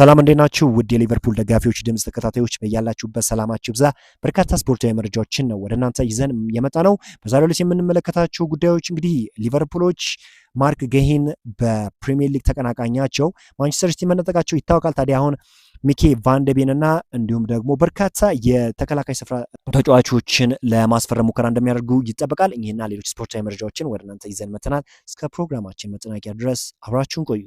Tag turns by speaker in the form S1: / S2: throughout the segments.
S1: ሰላም እንዴት ናችሁ? ውድ የሊቨርፑል ደጋፊዎች ድምጽ ተከታታዮች በያላችሁበት ሰላማችሁ ይብዛ። በርካታ ስፖርታዊ መረጃዎችን ነው ወደ እናንተ ይዘን የመጣ ነው። በዛሬው ዕለት የምንመለከታቸው ጉዳዮች እንግዲህ ሊቨርፑሎች ማርክ ጌሂን በፕሪሚየር ሊግ ተቀናቃኛቸው ማንቸስተር ሲቲ መነጠቃቸው ይታወቃል። ታዲያ አሁን ሚኬ ቫንደቤን እና እንዲሁም ደግሞ በርካታ የተከላካይ ስፍራ ተጫዋቾችን ለማስፈረም ሙከራ እንደሚያደርጉ ይጠበቃል። እኚህና ሌሎች ስፖርታዊ መረጃዎችን ወደ እናንተ ይዘን መጥተናል። እስከ ፕሮግራማችን መጠናቂያ ድረስ አብራችሁን ቆዩ።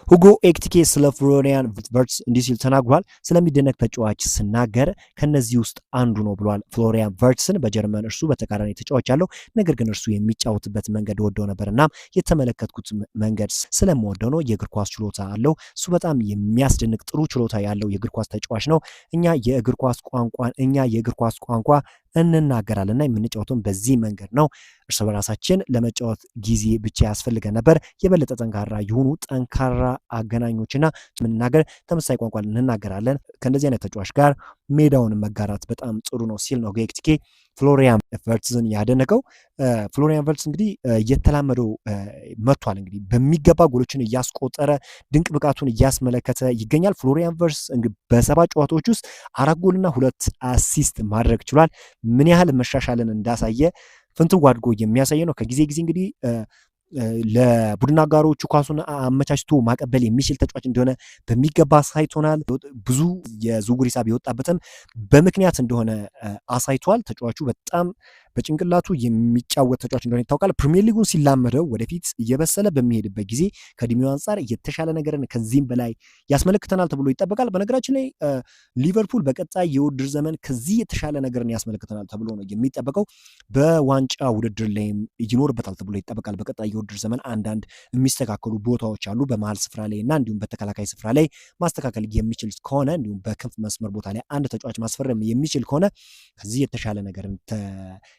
S1: ሁጎ ኤኪቲኬ ስለ ፍሎሪያን ቨርትዝ እንዲህ ሲል ተናግሯል። ስለሚደነቅ ተጫዋች ስናገር ከነዚህ ውስጥ አንዱ ነው ብሏል። ፍሎሪያን ቨርትዝን በጀርመን እርሱ በተቃራኒ ተጫዋች ያለው ነገር ግን እርሱ የሚጫወትበት መንገድ ወደው ነበር። እናም የተመለከትኩት መንገድ ስለምወደው ነው። የእግር ኳስ ችሎታ አለው። እሱ በጣም የሚያስደንቅ ጥሩ ችሎታ ያለው የእግር ኳስ ተጫዋች ነው። እኛ የእግር ኳስ ቋንቋ እንናገራለንና የምንጫወተው በዚህ መንገድ ነው። እርስ በራሳችን ለመጫወት ጊዜ ብቻ ያስፈልገን ነበር። የበለጠ ጠንካራ የሆኑ ጠንካራ አገናኞችና መናገር ተመሳሳይ ቋንቋ እንናገራለን። ከእንደዚህ አይነት ተጫዋች ጋር ሜዳውን መጋራት በጣም ጥሩ ነው ሲል ነው ኤኪቲኬ ፍሎሪያን ቨርትዝን ያደነቀው። ፍሎሪያን ቨርትዝ እንግዲህ እየተላመደው መጥቷል። እንግዲህ በሚገባ ጎሎችን እያስቆጠረ ድንቅ ብቃቱን እያስመለከተ ይገኛል። ፍሎሪያን ቨርትዝ በ7 ጨዋታዎች ውስጥ 4 ጎልና 2 አሲስት ማድረግ ችሏል። ምን ያህል መሻሻልን እንዳሳየ ፍንትው አድርጎ የሚያሳይ ነው። ከጊዜ ጊዜ እንግዲህ ለቡድን አጋሮቹ ኳሱን አመቻችቶ ማቀበል የሚችል ተጫዋች እንደሆነ በሚገባ አሳይቶናል። ብዙ የዝውውር ሂሳብ የወጣበትም በምክንያት እንደሆነ አሳይቷል። ተጫዋቹ በጣም በጭንቅላቱ የሚጫወት ተጫዋች እንደሆነ ይታወቃል። ፕሪሚየር ሊጉን ሲላመደው ወደፊት እየበሰለ በሚሄድበት ጊዜ ከእድሜው አንጻር የተሻለ ነገርን ከዚህም በላይ ያስመለክተናል ተብሎ ይጠበቃል። በነገራችን ላይ ሊቨርፑል በቀጣይ የውድድር ዘመን ከዚህ የተሻለ ነገርን ያስመለክተናል ተብሎ ነው የሚጠበቀው። በዋንጫ ውድድር ላይም ይኖርበታል ተብሎ ይጠበቃል። በቀጣይ የውድድር ዘመን አንዳንድ የሚስተካከሉ ቦታዎች አሉ። በመሀል ስፍራ ላይ እና እንዲሁም በተከላካይ ስፍራ ላይ ማስተካከል የሚችል ከሆነ እንዲሁም በክንፍ መስመር ቦታ ላይ አንድ ተጫዋች ማስፈረም የሚችል ከሆነ ከዚህ የተሻለ ነገርን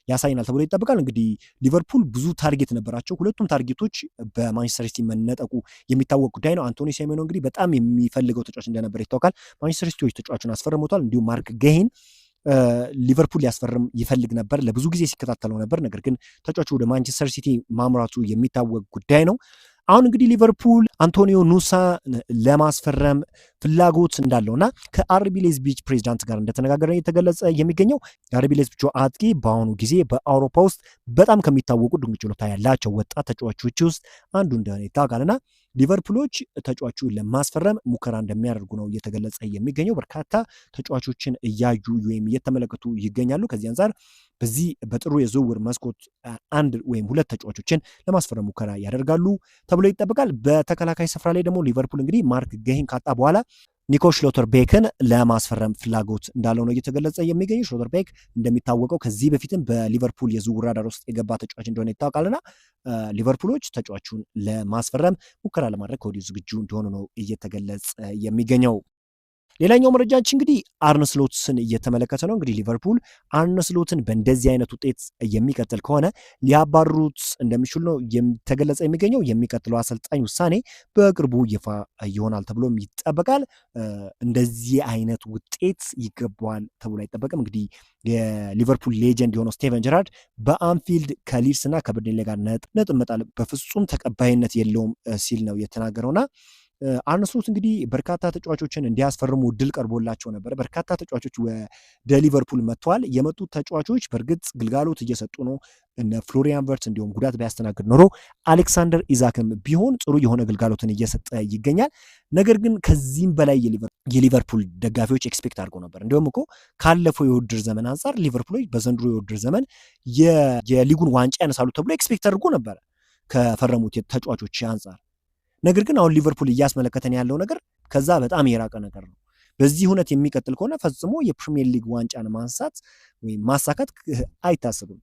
S1: ያሳይናል ተብሎ ይጠበቃል። እንግዲህ ሊቨርፑል ብዙ ታርጌት ነበራቸው። ሁለቱም ታርጌቶች በማንቸስተር ሲቲ መነጠቁ የሚታወቅ ጉዳይ ነው። አንቶኒ ሴሜኖ እንግዲህ በጣም የሚፈልገው ተጫዋች እንደነበር ይታወቃል። ማንቸስተር ሲቲዎች ተጫዋቹን አስፈርሞታል። እንዲሁም ማርክ ጌሂን ሊቨርፑል ሊያስፈርም ይፈልግ ነበር። ለብዙ ጊዜ ሲከታተለው ነበር። ነገር ግን ተጫዋቹ ወደ ማንቸስተር ሲቲ ማምራቱ የሚታወቅ ጉዳይ ነው። አሁን እንግዲህ ሊቨርፑል አንቶኒዮ ኑሳ ለማስፈረም ፍላጎት እንዳለውና ከአርቢ ሌዝቢች ፕሬዚዳንት ጋር እንደተነጋገረ የተገለጸ የሚገኘው የአርቢ ሌዝቢቹ አጥቂ በአሁኑ ጊዜ በአውሮፓ ውስጥ በጣም ከሚታወቁ ድንቅ ችሎታ ያላቸው ወጣት ተጫዋቾች ውስጥ አንዱ እንደሆነ ይታወቃልና ሊቨርፑሎች ተጫዋቹን ለማስፈረም ሙከራ እንደሚያደርጉ ነው እየተገለጸ የሚገኘው። በርካታ ተጫዋቾችን እያዩ ወይም እየተመለከቱ ይገኛሉ። ከዚህ አንጻር በዚህ በጥሩ የዝውውር መስኮት 1 ወይም 2 ተጫዋቾችን ለማስፈረም ሙከራ ያደርጋሉ ተብሎ ይጠበቃል። በተከላካይ ስፍራ ላይ ደግሞ ሊቨርፑል እንግዲህ ማርክ ጌሂን ካጣ በኋላ ኒኮ ሽሎተርቤክን ለማስፈረም ፍላጎት እንዳለው ነው እየተገለጸ የሚገኘው። ሽሎተርቤክ እንደሚታወቀው ከዚህ በፊትም በሊቨርፑል የዝውውር ራዳር ውስጥ የገባ ተጫዋች እንደሆነ ይታወቃልና ሊቨርፑሎች ተጫዋቹን ለማስፈረም ሙከራ ለማድረግ ከወዲሁ ዝግጁ እንደሆኑ ነው እየተገለጸ የሚገኘው። ሌላኛው መረጃችን እንግዲህ አርነ ስሎትን እየተመለከተ ነው። እንግዲህ ሊቨርፑል አርነ ስሎትን በእንደዚህ አይነት ውጤት የሚቀጥል ከሆነ ሊያባሩት እንደሚችሉ ነው የተገለጸ የሚገኘው። የሚቀጥለው አሰልጣኝ ውሳኔ በቅርቡ ይፋ ይሆናል ተብሎም ይጠበቃል። እንደዚህ አይነት ውጤት ይገባዋል ተብሎ አይጠበቅም። እንግዲህ የሊቨርፑል ሌጀንድ የሆነው ስቴቨን ጀራርድ በአንፊልድ ከሊድስ እና ከበርንሌ ጋር ነጥብ መጣል በፍጹም ተቀባይነት የለውም ሲል ነው የተናገረውና አርነ ስሎት እንግዲህ በርካታ ተጫዋቾችን እንዲያስፈርሙ እድል ቀርቦላቸው ነበር። በርካታ ተጫዋቾች ወደ ሊቨርፑል መጥተዋል። የመጡት ተጫዋቾች በእርግጥ ግልጋሎት እየሰጡ ነው። እነ ፍሎሪያን ቨርትዝ እንዲሁም ጉዳት ቢያስተናግድ ኖሮ አሌክሳንደር ኢዛክም ቢሆን ጥሩ የሆነ ግልጋሎትን እየሰጠ ይገኛል። ነገር ግን ከዚህም በላይ የሊቨርፑል ደጋፊዎች ኤክስፔክት አድርገው ነበር። እንዲሁም እኮ ካለፈው የውድድር ዘመን አንጻር ሊቨርፑሎች በዘንድሮ የውድድር ዘመን የሊጉን ዋንጫ ያነሳሉ ተብሎ ኤክስፔክት አድርጎ ነበረ ከፈረሙት ተጫዋቾች አንጻር። ነገር ግን አሁን ሊቨርፑል እያስመለከተን ያለው ነገር ከዛ በጣም የራቀ ነገር ነው። በዚህ ሁኔታ የሚቀጥል ከሆነ ፈጽሞ የፕሪሚየር ሊግ ዋንጫን ማንሳት ወይም ማሳካት አይታሰብም።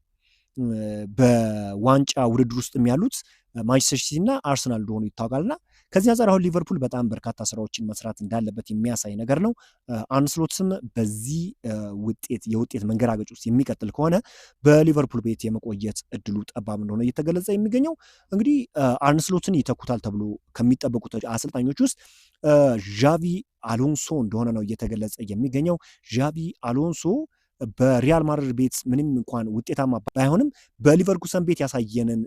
S1: በዋንጫ ውድድር ውስጥ ያሉት ማንቸስተር ሲቲ እና አርሰናል እንደሆኑ ይታወቃልና ከዚህ አንጻር አሁን ሊቨርፑል በጣም በርካታ ስራዎችን መስራት እንዳለበት የሚያሳይ ነገር ነው። አርነ ስሎትም በዚህ የውጤት መንገራገጭ ውስጥ የሚቀጥል ከሆነ በሊቨርፑል ቤት የመቆየት እድሉ ጠባብ እንደሆነ እየተገለጸ የሚገኘው። እንግዲህ አርነ ስሎትን ይተኩታል ተብሎ ከሚጠበቁት አሰልጣኞች ውስጥ ዣቪ አሎንሶ እንደሆነ ነው እየተገለጸ የሚገኘው። ዣቪ አሎንሶ በሪያል ማድሪድ ቤት ምንም እንኳን ውጤታማ ባይሆንም በሊቨርኩሰን ቤት ያሳየንን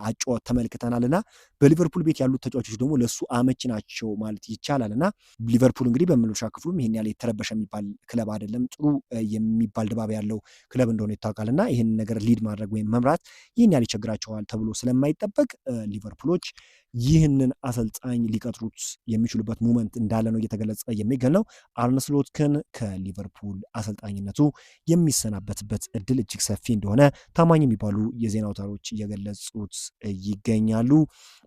S1: አጨዋወት ተመልክተናልና በሊቨርፑል ቤት ያሉት ተጫዋቾች ደግሞ ለሱ አመቺ ናቸው ማለት ይቻላልና ሊቨርፑል እንግዲህ በመልበሻ ክፍሉም ይሄን ያለ የተረበሸ የሚባል ክለብ አይደለም፣ ጥሩ የሚባል ድባብ ያለው ክለብ እንደሆነ ይታወቃልና ይሄን ነገር ሊድ ማድረግ ወይም መምራት ይሄን ያለ ይቸግራቸዋል ተብሎ ስለማይጠበቅ ሊቨርፑሎች ይህንን አሰልጣኝ ሊቀጥሩት የሚችሉበት ሞመንት እንዳለ ነው እየተገለጸ የሚገኘው። አርነ ስሎት ግን ከሊቨርፑል አሰልጣኝነቱ የሚሰናበትበት እድል እጅግ ሰፊ እንደሆነ ታማኝ የሚባሉ የዜና አውታሮች እየገለጹት ይገኛሉ።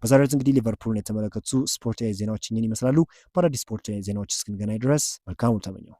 S1: በዛሬው ዕለት እንግዲህ ሊቨርፑልን የተመለከቱ ስፖርታዊ ዜናዎች ይመስላሉ። በአዳዲስ ስፖርታዊ ዜናዎች እስክንገናኝ ድረስ መልካም ተመኘው።